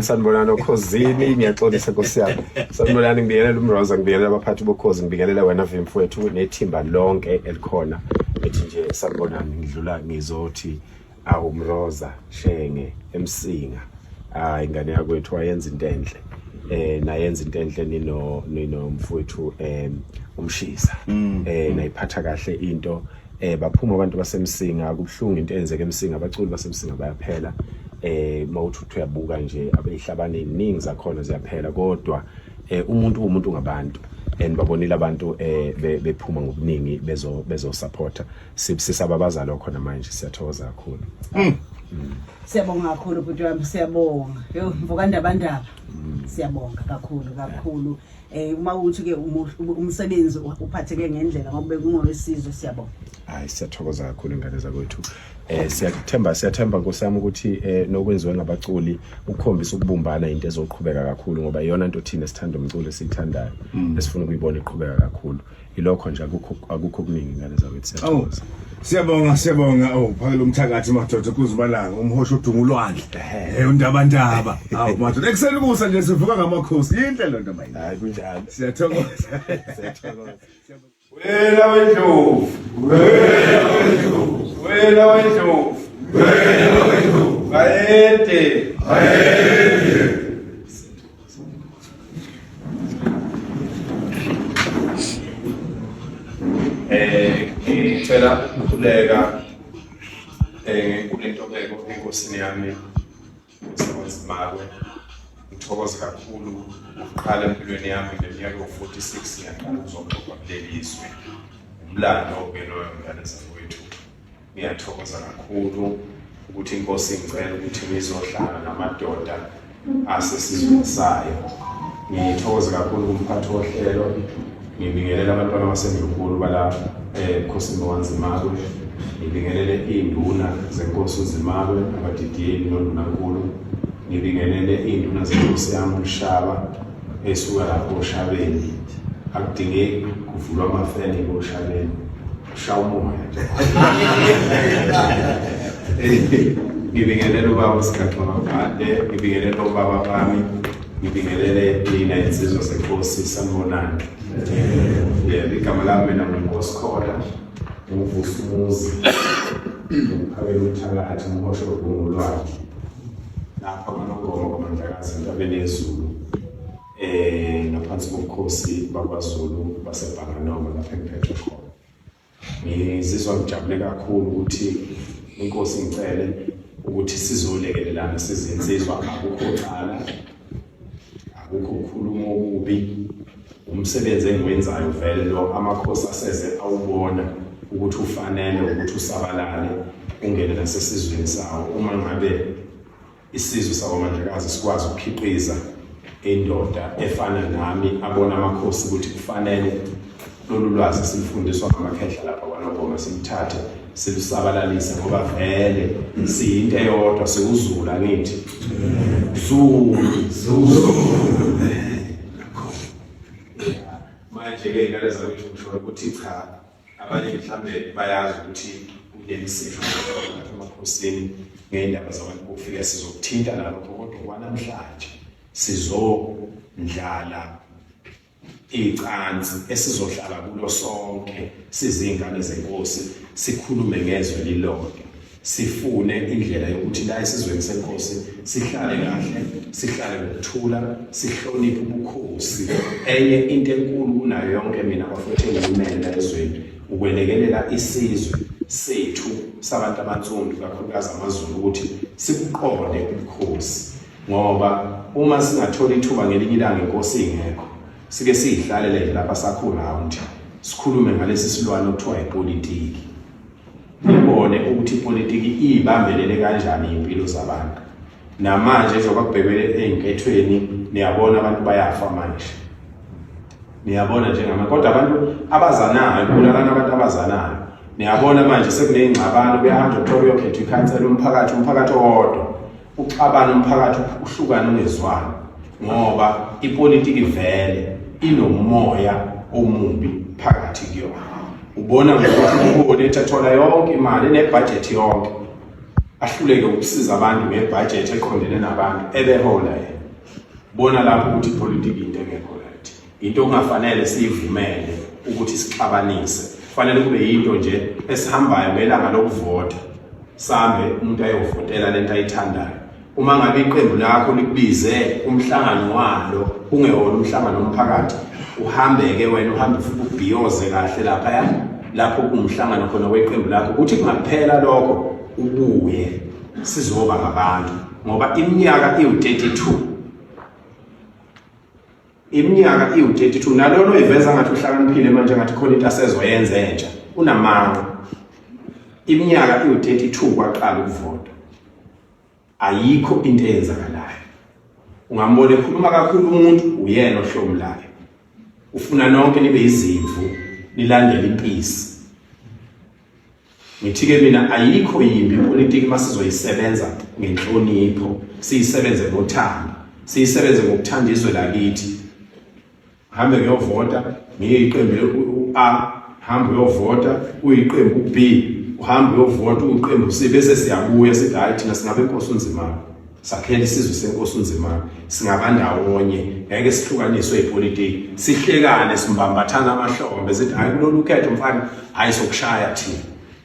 Sanibonani okhosini ngiyaxolisa Nkosi yami. Sanibonani ngibingelela uMroza ngibingelela abaphathi bokhozi ngibingelela wena Vimfowethu nethimba lonke elikhona. Ethi nje sanibonani ngidlula ngizothi awuMroza Shenge eMsinga. Ingane yakwethu wayenza into enhle. Nayenza into enhle nino mfowethu umshisa. Nayiphatha kahle into baphuma abantu baseMsinga kubhlungu into enzeke eMsinga abaculi baseMsinga bayaphela. Mawuthi uyabuka nje abehlabane eziningi zakhona ziyaphela kodwa umuntu ngabantu babonile abantu bephuma ngobuningi bezo supporta sisababaza lokho namanje siyathokoza kakhulu. Siyabonga kakhulu bhuti wami siyabonga mvukandabandaba siyabonga kakhulu uma uthi ke umsebenzi uphatheke ngendlela ngoba bekungowesizwe siyabonga. Hayi siyathokoza kakhulu ingane zakwethu. Siyathemba Nkosi yami ukuthi nokwenziwe ngabaculi ukukhombisa ukubumbana into ezoqhubeka kakhulu ngoba iyona into thina sithanda umculo esithandayo esifuna ukuyibona iqhubeka kakhulu. Ilokho nje akukho kuningi ingane zakwethu siyathokoza. Siyabonga phakela umthakathi madoda kuzibalanga umhosha udungulwandle undabandaba madoda ekuseni kusa nje sivuka ngamakhosi yinhle lo nto mayini. Hayi kunjalo siyathokoza. Wela wendlovu bayede ngicela ukukhuleka kulentobeko enkosini yami uSebenzimake. Ngithokoza kakhulu ukuqala empilweni yami ngeminyaka yo-46 ngiyaqala ukuzoqoqa kuleli izwe umlando loyo ngane zakwethu. Ngiyathokoza kakhulu ukuthi inkosi ingicela ukuthi ngizohlala namadoda asesizweni sayo. Ngithokoza kakhulu kumphathi wohlelo ngibingelela abantwana baseNdlunkulu bala ekhosini waNzimake. Ngibingelele iy'nduna zenkosi uNzimake abadidiyeli noNdunankulu. Ngibingelele iy'nduna zenkosi yami uMshaba esuka lapho Oshabeni. Akudingeki kuvulwa amafeni eShabeni ushawa umoya nje. Ngibingelele ubaba uSigaxwa Mabhade, ngibingelele ubaba bami, ngibingelele nina insizwa zenkosi sanibonani. Igama lami mina nguNkosi Khola uMvusi Umuzi uphakela uthakathi umhosha udungulwandle lapha kwaNongoma kwaMandlakazi entabeni yeZulu ngaphansi kokhosi bakwaZulu baseBhanganoma lapha ePhetho khona. Ngizizwa ngijabule kakhulu ukuthi inkosi ingicele ukuthi sizolekelelana sizinsizwa akukho xhala akukho ukukhuluma okubi. Umsebenzi engiwenzayo vele lo amakhosi aseze awubona ukuthi ufanele ukuthi usabalale ungene nasesizweni sawo. Uma ngabe isizwe sakwaMandlakazi sikwazi ukukhiqiza indoda efana nami abona amakhosi ukuthi kufanele lolu lwazi silifundiswa ngamakhehla lapha kwaNongoma simthathe silusabalalise ngoba vele siyinto eyodwa siwuzulu ngithi Zulu. Manje-ke ingane zakwethu ngisho ukuthi cha abanye mhlambe bayazi ukuthi unelisifo emakhosini ngey'ndaba zabantu bokufika sizokuthinta nalokho kodwa kwanamhlanje sizondlala icansi esizohlala kulo sonke sizingane zenkosi sikhulume ngezwe lilonke sifune indlela yokuthi la esizweni senkosi sihlale kahle sihlale ngokuthula sihloniphe ubukhosi. Enye into enkulu kunayo yonke mina bafethu engimele ezweni ukwelekelela isizwe sethu sabantu abansundu kakhulukazi amaZulu ukuthi sikuqonde ubukhosi ngoba uma singathola ithuba ngelinye ilanga inkosi ingekho sike sihlalele lapha sakhona nje sikhulume ngalesi silwane okuthiwa ipolitiki. Ngibone ukuthi ipolitiki ibambelele kanjani impilo zabantu namanje njengoba kubhekele ezinkethweni niyabona abantu bayafa manje. Niyabona njengama kodwa abantu abazanayo kulana abantu abazanayo niyabona manje sekunezingxabano kuyahamba ukuthola yokhetha ikhansela umphakathi owodwa uxabana umphakathi uhlukana ungezwani ngoba ipolitiki vele inomoya omubi phakathi kuyona. Ubona ngokuthi ubuholi ethathola yonke imali nebudget yonke ahluleke ukusiza abantu ngebudget eqondene nabantu ebehola yena. Bona lapho ukuthi ipolitiki into engekho right. Into ongafanele siyivumele ukuthi sixabanise. Kufanele kube yinto nje esihambayo ngelanga lokuvota. Sambe umuntu ayovotela lento ayithandayo. Uma ngabe iqembu lakho likubize umhlangano walo ungewona umhlangano omphakathi, uhambeke wena uhambe futhi ubhiyoze kahle lapho kumhlangano khona weqembu lakho ukuthi kungaphela lokho ubuye sizoba ngabantu ngoba iminyaka iwu32. Iminyaka iwu32 nalona iveza ngathi uhlakaniphile manje ngathi khona into asezoyenza entsha unamanga. Iminyaka iwu32 kwaqala ukuvota. Ayikho into eyenzakalayo. Ungambona ekhuluma kakhulu umuntu uyena ohlomulayo. Ufuna nonke nibe izimvu nilandele impisi. Ngithi ke mina ayikho yimbi ipolitiki masizoyisebenza ngenhlonipho, siyisebenze ngothando, siyisebenze ngokuthanda izwe lakithi. Hambe uyovota ngiyiqembu A, hambe uyovota uyiqembu B, uhambe uyovota uyiqembu C bese siyabuya sithi hayi thina singabe inkosi uNzimanga. Sakhela isizwe senkosi uNzimanga, singabandawonye, ngeke sihlukaniswe ipolitiki. Sihlekane simbambathana amahlombe sithi hayi kulolu ukhetho mfana hayi sokushaya thina.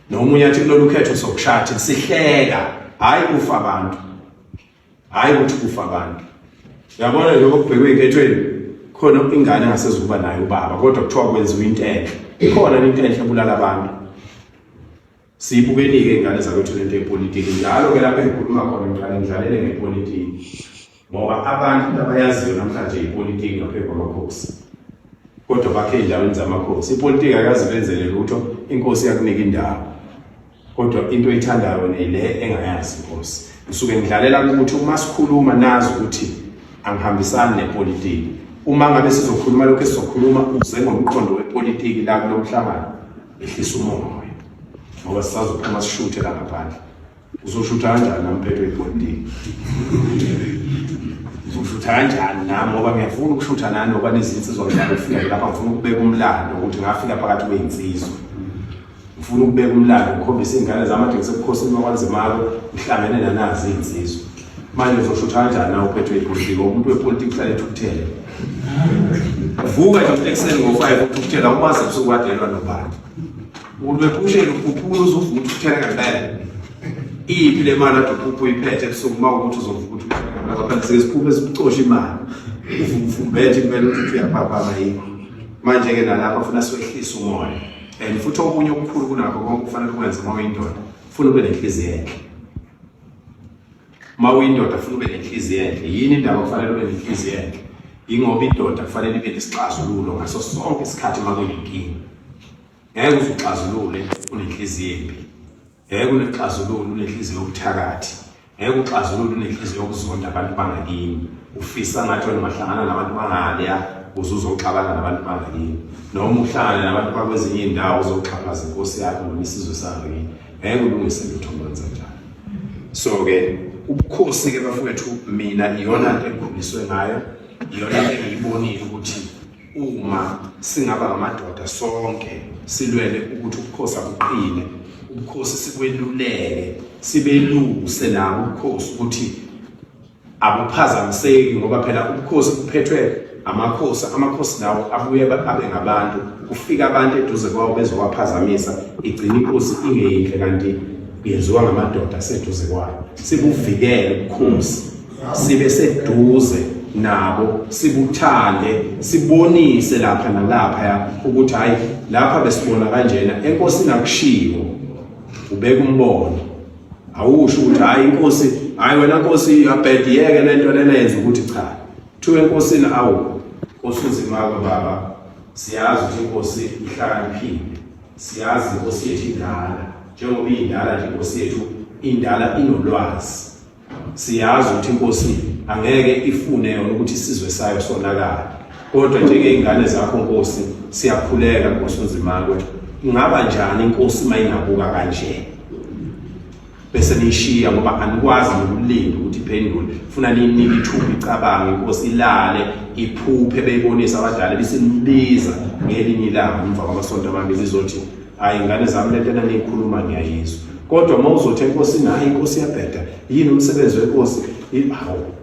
Nomunye athi kulolu ukhetho sokushaya thina sihleka, hayi kufa abantu. Hayi ukuthi kufa abantu. Yabona lokho kubhekwe enkethweni khona ingane engasezukuba nayo ubaba kodwa kuthiwa kwenziwa into enhle. Ikhona into enhle ebulala abantu. Siyibukeni ke ingane zakwethu lento yepolitiki njalo ke lapho engikhuluma khona ngicela ngidlalele ngepolitiki. Ngoba abantu abayaziyo namhlanje ipolitiki ngaphezu kwamakhosi. Kodwa bakhe endaweni zamakhosi. Ipolitiki akazibenzele lutho, inkosi yakunika indawo. Kodwa into oyithandayo nele engayazi inkosi. Usuke ngidlalela ukuthi uma sikhuluma nazi ukuthi angihambisani nepolitiki. Uma ngabe sizokhuluma lokho esizokhuluma uze ngomqondo wepolitiki la kulomhlangano ehlisa umoya. Ngoba sisazophuma sishuthe la ngaphandle. Uzoshutha kanjani namphetho wepolitiki? Uzoshutha kanjani nami ngoba ngiyafuna ukushutha nani ngoba nezinsizwa ngidlala ufika lapha ngifuna ukubeka umlando ukuthi ngafika phakathi kwezinsizwa. Ngifuna ukubeka umlando ngikhombisa ingane zamathi ngisebukhosini bakwaNzimanga uhlangene nazi izinsizwa. Manje uzoshutha kanjani na uphethwe ipolitiki? Umuntu wepolitiki uhlale ethukuthele. Vuka nje ekseni ngo5 ukuthukuthela umazi usukwadelwa nobani. Ulwephushela ukuphuphula uzovuka ukuthuthela ngempela. Iphi le mali aduphuphu iphethe ekusukuma ukuthi uzovuka ukuthuthela ngapha sesiphuphe sibucosha imali. Ufumbethe impela ukuthi uyaphaphama yini. Manje ke nalapha ufuna siwehlisa umoya. And futhi okunye okukhulu kunakho konke kufanele ukwenze uma uyindoda. Ufuna ube nenhliziyo enhle. Uma uyindoda ufuna ube nenhliziyo enhle. Yini indaba kufanele ube nenhliziyo enhle? Ingoba indoda kufanele ibe nesixazululo ngaso sonke isikhathi uma kuyinkinga. Ngeke uzuxazulule unenhliziyo embi. Ngeke unexazululo unenhliziyo yobuthakathi. Ngeke uxazulule unenhliziyo yokuzonda abantu bangakini. Ufisa ngathi wena ungahlangana nabantu bangaleya uzuzoxabana nabantu bangakini. Noma uhlangane nabantu bakwezinye indawo uzoxhaphaza inkosi yakho noma isizwe sakho yini. Ngeke ulungise lutho manje njalo. So ke ubukhosi ke bafowethu mina iyona into engikhuliswe ngayo. Iyona engiyibonile ukuthi uma singaba ngamadoda sonke silwele ukuthi ubukhosi abuqine, ubukhosi sikweluleke, sibeluse nabo ubukhosi ukuthi abuphazamiseki ngoba phela ubukhosi buphethwe amakhosi nawo abuye abe ngabantu. Kufika abantu eduze kwawo bezowaphazamisa, igcina inkosi ingeyinhle kanti yenziwa ngamadoda aseduze kwayo. Sibuvikele ubukhosi, sibe seduze nabo, sibuthande, sibonise lapha nalapha ukuthi hayi lapha besibona kanjena enkosini akushiwo. Ubeka umbono. Awusho ukuthi hayi inkosi, hayi wena nkosi iyabhediyeke lento lena yenza ukuthi cha. Kuthiwa enkosini awu Nkosi uNzimanga baba, siyazi ukuthi inkosi ihlakaniphile. Siyazi inkosi yethu indala. Njengoba indala nje inkosi yethu indala inolwazi. Siyazi ukuthi inkosi angeke ifune yona ukuthi isizwe sayo sonakala. Kodwa njenge ingane zakho Nkosi siyakhuleka Nkosi uNzimanga. Ingaba njani inkosi mayingabuka kanje? bese nishiya ngoba anikwazi ukulinda ukuthi iphendule funa ninike ithuba icabange inkosi ilale iphuphe beyibonisa abadala bisimbiza ngelinye ilanga umva kwamasonto amabili izothi hayi ingane zami lento enikhuluma ngiyayizwa kodwa mawuzothi inkosi nayi inkosi yabheda yini umsebenzi wenkosi hawo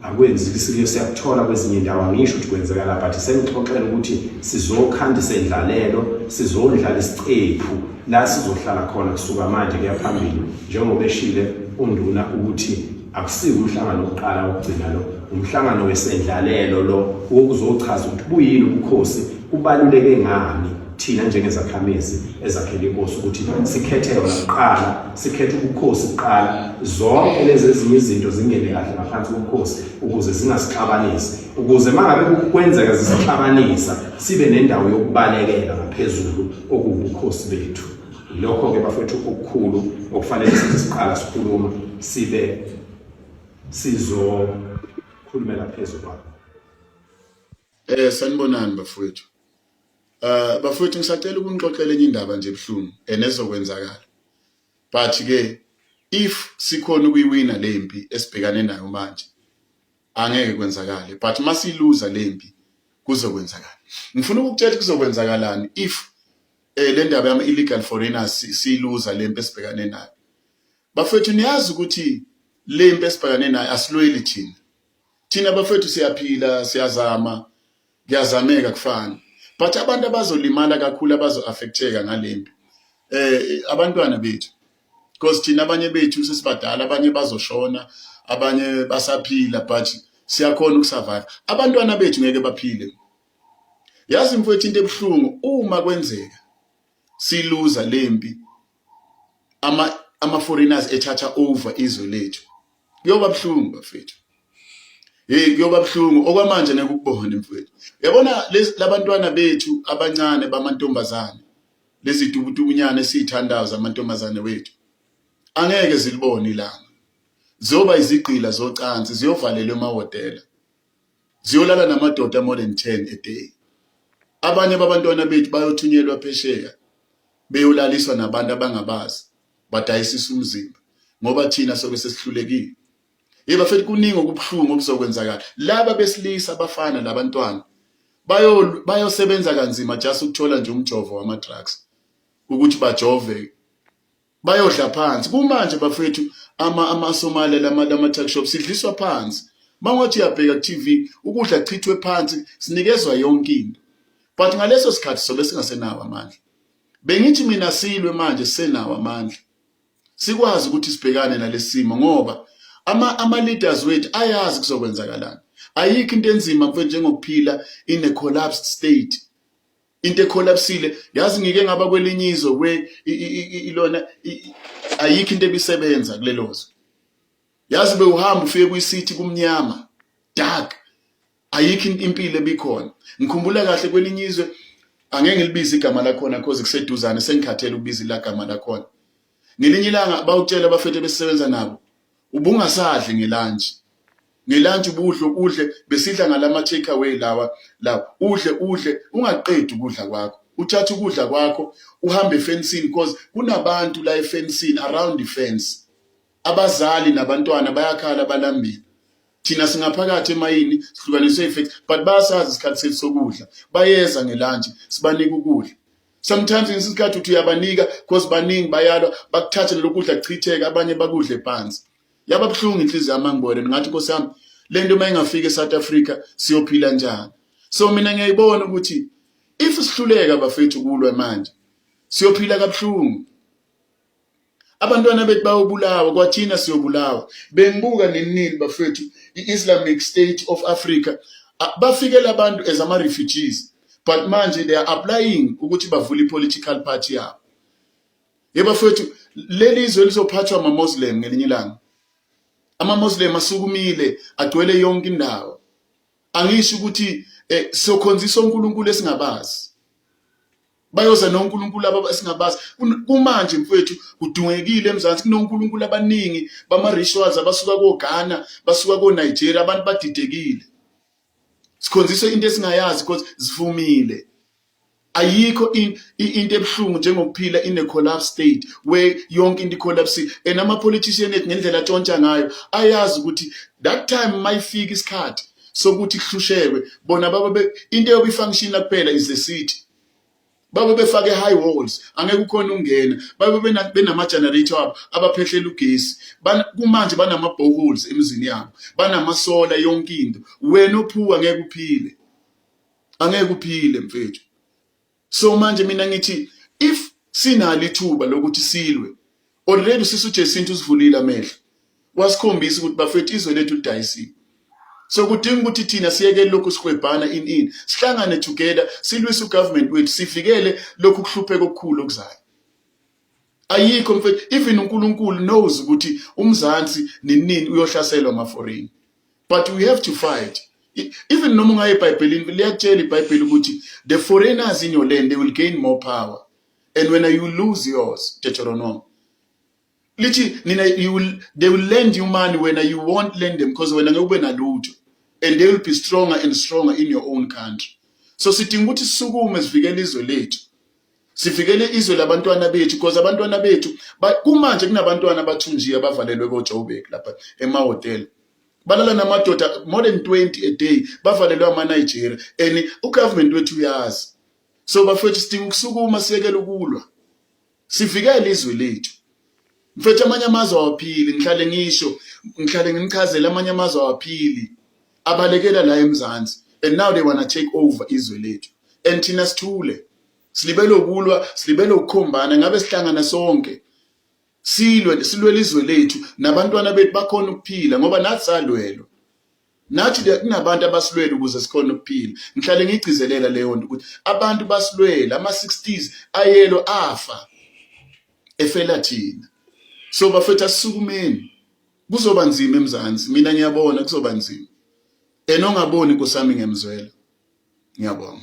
akwenzi siyakuthola kwezinye indawo angisho ukuthi kwenzeka lapha but sengixoxela ukuthi sizokhandisa indlalelo sizodlala isicephu la sizohlala khona kusuka manje kuya phambili njengoba eshile unduna ukuthi akusiwo umhlangano oqala wokugcina lo umhlangano wesendlalelo lo wokuzochaza ukuthi buyini ubukhosi ubaluleke ngani thina njengezakhamezi ezakhela inkosi ukuthi sikhethe yona kuqala sikhethe ubukhosi kuqala zonke lezi ezinye izinto zingene kahle ngaphansi kokhosi ukuze zingasixabanisi ukuze mangabe kwenzeka zisixabanisa sibe nendawo yokubalekela ngaphezulu okubukhosi bethu lokho ke bafethu okukhulu okufanele sithi siqala sikhuluma sibe sizokhulumela phezulu kwakho. Sanibonani bafowethu. Bafowethu ngisacela ukunixoxela enye indaba nje ebhlungu enezokwenzakala. But ke if sikhona ukuyiwina lempi esibhekane nayo manje angeke kwenzakale but masiluza lempi kuzokwenzakala. Ngifuna ukukutshela kuzokwenzakalani if le ndaba yama illegal foreigners siluza lempi esibhekane nayo. Bafowethu niyazi ukuthi lempi esibhekane nayo asiloyeli thina. Thina bafowethu siyaphila siyazama kuyazameka kufana. But abantu abazolimala kakhulu abazo-affecteka ngalempi abantwana bethu because thina abanye bethu sesibadala abanye bazoshona abanye basaphila but siyakhona ukusurvive abantwana bethu ngeke baphile. Yazi mfowethu into ebhlungu uma kwenzeka siluza lempi ama foreigners ethatha over izwe lethu kuyoba bhlungu bafethu. Kuyoba bhlungu okwamanje nekukubona mfowethu. Yabona labantwana bethu abancane bamantombazane lezi dubudubunyane esithandayo zamantombazane wethu angeke zilibone ilanga. Zoba izigqila zocansi ziyovalelwa emahotela. Ziyolala namadoda more than 10 a day. Abanye babantwana bethu bayothunyelwa phesheya beyolaliswa nabantu abangabazi badayisisa umzimba ngoba thina sobe sesihlulekile. Bafethu kuningi okubhlungu okuzokwenzakala. Laba besilisa abafana labantwana bayosebenza kanzima just ukuthola nje umjovo wama drugs ukuthi bajove bayodla phansi. Kumanje bafethu ama Somali lama tuck shop sidliswa phansi. Mangathi uyabheka ku TV ukudla chithwe phansi sinikezwa yonke into. But ngaleso sikhathi sobe singasenawo amandla. Bengithi mina silwe manje senawo amandla. Sikwazi ukuthi sibhekane nalesimo ngoba ama leaders wethu ayazi kuzokwenzakalana. Ayikho into enzima mfethu njengokuphila in a collapsed state. Into ecollapsile yazi ngike ngaba kwelinyizo ilona ayikho into ebisebenza kulelozo. Yazi bewuhamba ufike kuyisithi kumnyama dark ayikho impilo ebikhona. Ngikhumbula kahle kwelinyizwe angeke ngilibize igama lakhona because kuseduzane sengikhathele ukubiza ilagama lakhona. Ngelinye ilanga bawutshela abafethu besebenza nabo ubungasadli ngelunch ubudle besidla ngalama take away lawa udle ungaqedi ukudla kwakho uthatha ukudla kwakho uhambe efencini because kunabantu la efencini around the fence abazali nabantwana bayakhala balambile. Thina singaphakathi emayini sihlukaniswe effect but basazi isikhathi sethu sokudla bayeza ngelunch sibanika ukudla. Sometimes ngesikhathi uthi uyabanika because baningi bayalwa bakuthatha lokudla kuchitheka abanye bakudle phansi. Yaba bhlungu inhliziyo yamangibone ngathi Nkosi yami lento mayingafika eSouth Africa siyophila njani. So mina ngiyayibona ukuthi if sihluleka bafethu kulwa manje siyophila kabhlungu. Abantwana bethu bayobulawa kwathina siyobulawa. Bengibuka nenini bafethu iIslamic State of Africa bafikela abantu as ama refugees but manje they are applying ukuthi bavule ipolitical party yabo. Bafethu lelizwe lizophathwa ama Muslim ngelinye ilanga. Ama-Muslim asukumile agcwele yonke indawo. Angisho ukuthi sokhonzisa uNkulunkulu esingabazi. Bayoza noNkulunkulu esingabazi. Kumanje mfowethu kudungekile emzansi kunoNkulunkulu abaningi bama-rituals abasuka koGhana, basuka koNigeria abantu badidekile. Sikhonzisa into esingayazi because zivumile. ayikho into ebuhlungu njengokuphila in a collapse state where yonke into collapse and ama politicians ngendlela atshontsha ngayo ayazi ukuthi that time mayifika isikhathi sokuthi kuhlushekwe bona baba into yokufunction kuphela is the city baba befake high walls angeke ukhona ungena baba benama generator abo abaphehlela ugesi kumanje banama boreholes emizini yabo banama solar yonke into wena ophuwa angeke uphile mfethu. So manje mina ngithi if sinalo ithuba lokuthi silwe already sisuJesintu usivulile amehlo wasikhombisa ukuthi bafethu izwe lethu lidayisiwe. So kudinga ukuthi thina siyeke lokhu sikhwebhana sihlangane together silwise ugovernment wethu sifikele lokhu kuhlupheka okukhulu okuzayo. Ayikho mfethu even uNkulunkulu knows ukuthi umzansi nini uyohlaselwa ama-foreign, but we have to fight. Even noma ungaye eBhayibhelini liyatshela iBhayibheli ukuthi the foreigners in your land, they will gain more power, and when you lose yours, Deuteronomy lithi they will lend you money when you won't lend them because wena ngeke ube nalutho, and they will be stronger and stronger in your own country. So sidinga ukuthi sisukume sivikele izwe lethu, sivikele izwe labantwana bethu because abantwana bethu kumanje kunabantwana abathunjiwe abavalelwe koJoburg lapha emahotela balala namadoda more than 20 a day bavalelwe ama-Nigeria and ugovernment wethu uyazi. So bafethu sidinga ukusukuma siyekele ukulwa sivikele izwe lethu mfethu. Amanye amazwe awaphili ngihlale nginichazela amanye amazwe awaphili abalekela la eMzansi, and now they want to take over izwe lethu and thina sithule silibele ukulwa silibele ukukhombana ngabe sihlangana sonke silwe izwe lethu nabantwana bethu bakhona ukuphila ngoba nathi salwelo nathi kunabantu abasilwele ukuze sikhona ukuphila. Ngihlale ngigcizelela leyo nto ukuthi abantu basilwele ama-60s ayelo afa efela thina. So bafethu asisukumeni kuzoba nzima eMzansi, mina ngiyabona kuzoba nzima enongaboni kusami ngemzwela. Ngiyabonga.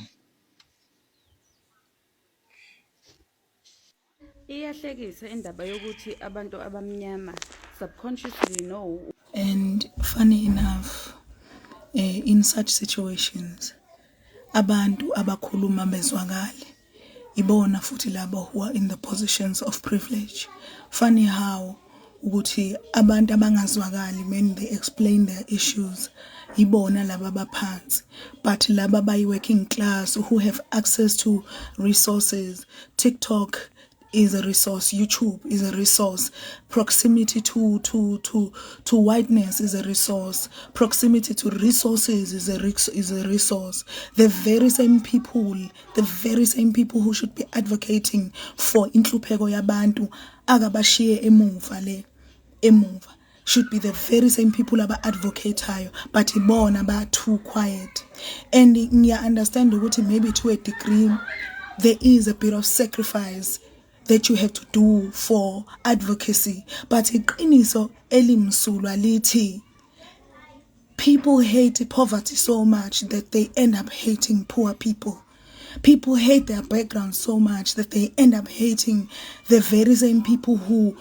Iyahlekisa indaba yokuthi abantu abamnyama subconsciously know. And funny enough, in such situations, abantu abakhuluma bezwakale ibona futhi labo who are in the positions of privilege. Funny how ukuthi abantu abangazwakali when they explain their issues ibona laba baphansi, but laba bayi-working class who have access to resources. TikTok is a resource, YouTube is a resource, proximity to whiteness is a resource, proximity to resources is a resource. The very same people who should be advocating for inhlupheko yabantu agabashiye emuva should be the very same people aba advocate but ibona ba too quiet. And ngiya understand ukuthi maybe to a degree there is a bit of sacrifice that you have to do for advocacy, but iqiniso elimsulwa lithi people hate poverty so much that they end up hating poor people. People hate their background so much that they end up hating the very same people who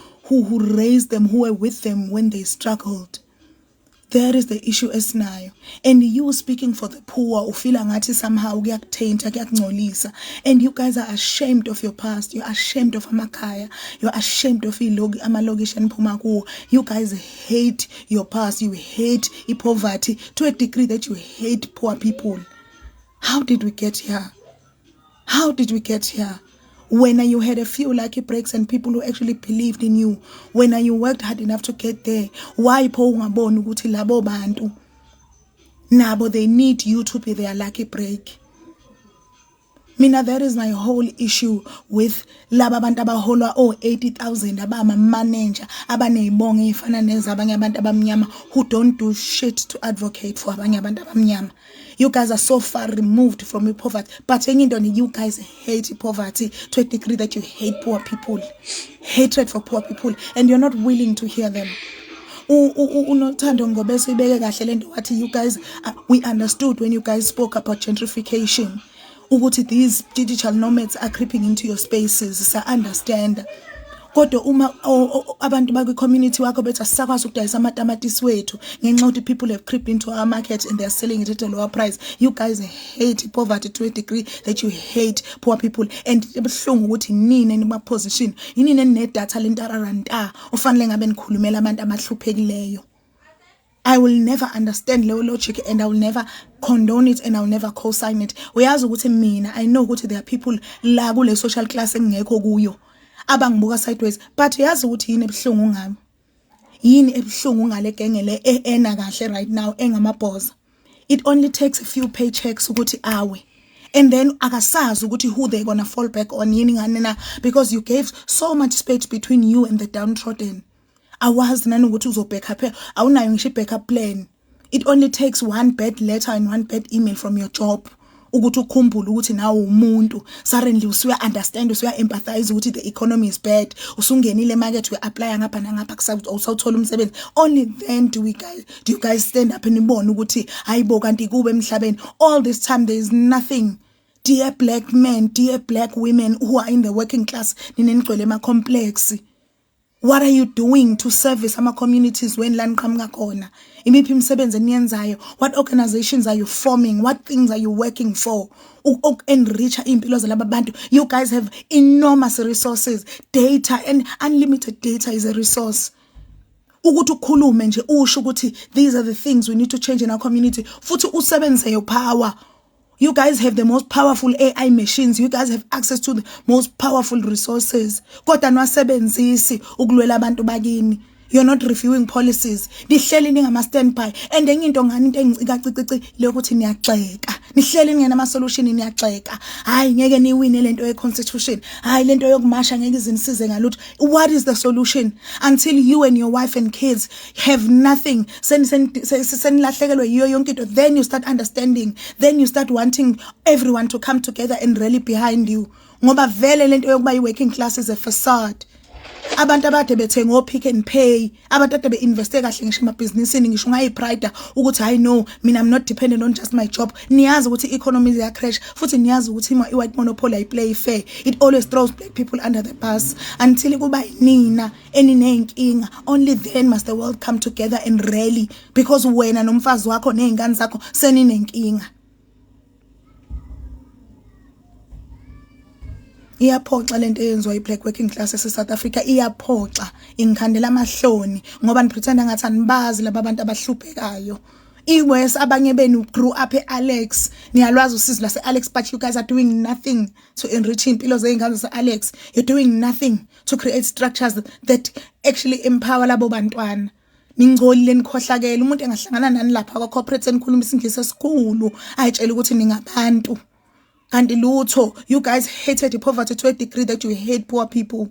raised them, who were with them when they struggled. That is the issue esinayo. And you speaking for the poor, ufila ngathi somehow kuyakuthenta kuyakungcolisa, and you guys are ashamed of your past. You're ashamed of amakhaya. You're ashamed of amalokishi eniphuma kuwo. You guys hate your past. You hate poverty to a degree that you hate poor people. How did we get here? How did we get here? When you had a few lucky breaks and people who actually believed in you, when you worked hard enough to get there, why ungaboni ukuthi labo bantu nabo they need you to be their lucky break? Mina, that is my whole issue with laba bantu abahola 80,000 abama manager abanezibongo ezifana nezabanye abantu abamnyama who don't do shit to advocate for abanye abantu abamnyama. You guys are so far removed from poverty, but you guys hate poverty to a degree that you hate poor people, hatred for poor people, and you're not willing to hear them. Unothando Ngobese ibeke kahle lento wathi you guys, we understood when you guys spoke about gentrification. Ukuthi these digital nomads are creeping into your spaces. I understand. kodwa uma abantu bakwi community wakho bethi asisakwazi ukudayisa amatamatisi wethu ngenxa ukuthi people have crept into our market and they are selling it at a lower price. You guys hate poverty to a degree that you hate poor people, and ebuhlungu ukuthi nini enima position yini nene data lentararanta ufanele ngabe nikhulumela abantu abahluphekile. I will never understand leyo logic, and I will never condone it, and I will never co-sign it. Uyazi ukuthi mina I know ukuthi there are people la kule social class engekho kuyo abangibuka sideways, but uyazi ukuthi yini ebuhlungu ngami, yini ebuhlungu ngale genge le ena kahle right now engamabhoza. It only takes a few paychecks ukuthi awe, and then akasazi ukuthi who they gonna fall back on yini ngane na, because you gave so much space between you and the downtrodden. Awazi nani ukuthi uzobackup, awunayo ngisho backup plan. It only takes one bad letter and one bad email from your job ukuthi ukhumbule ukuthi nawe umuntu. Suddenly usuya understand, usuya empathize ukuthi the economy is bad, usungenile market, we apply ngapha nangapha usawuthola umsebenzi. Only then do you guys stand up and ibone ukuthi hayibo kanti kube emhlabeni. All this time there is nothing. Dear black men, dear black women who are in the working class, ninenigcwele ema complex. What are you doing to service ama communities when land qhamuka khona? Imiphi imisebenzi eniyenzayo? What organizations are you forming? What things are you working for? Enrich impilo zalaba bantu. You guys have enormous resources, data, and unlimited data is a resource. Ukuthi ukhulume nje usho ukuthi these are the things we need to change in our community. Futhi usebenzise your power. You guys have the most powerful AI machines. You guys have access to the most powerful resources. Kodwa nwasebenzisi ukulwela abantu bakini. You're not reviewing policies. Nihleli ningama standby. And enye into ngani into engicika cici le ukuthi niyaxeka. Nihleli ningena ama solution niyaxeka. Hayi ngeke niwine lento ye constitution. Hayi lento yokumasha ngeke izinisize ngalutho. What is the solution? Until you and your wife and kids have nothing. Senilahlekelwe yiyo yonke into. Then you start understanding. Then you start wanting everyone to come together and rally behind you. Ngoba vele lento yokuba yi working class is a facade. Abantu abade bethenga Pick n Pay, abantu ade beinveste kahle ngisho emabhizinisini, ngisho ngayipride ukuthi I know mina I'm not dependent on just my job. Niyazi ukuthi economy iya crash, futhi niyazi ukuthi i white monopoly ay play fair. It always throws black people under the bus until kuba nina eninenkinga. Only then must the world come together and rally, because wena nomfazi wakho nezingane zakho seninenkinga. Iyaphoxa lento eyenziwa i-black working class eSouth Africa, iyaphoxa, ingikhandela amahloni ngoba nipretenda ngathi anibazi laba abantu abahluphekayo. Iwes abanye benu grew up eAlex, niyalwazi usizi lase Alex, but you guys are doing nothing to enrich impilo zezingane zaAlex. You're doing nothing to create structures that actually empower labo bantwana. Ningcolile nikhohlakela, umuntu engahlangana nani lapha kwa corporate enikhuluma isingisi esikhulu ayitshela ukuthi ningabantu. And Luto, you guys hated the poverty to a degree that you hate poor people.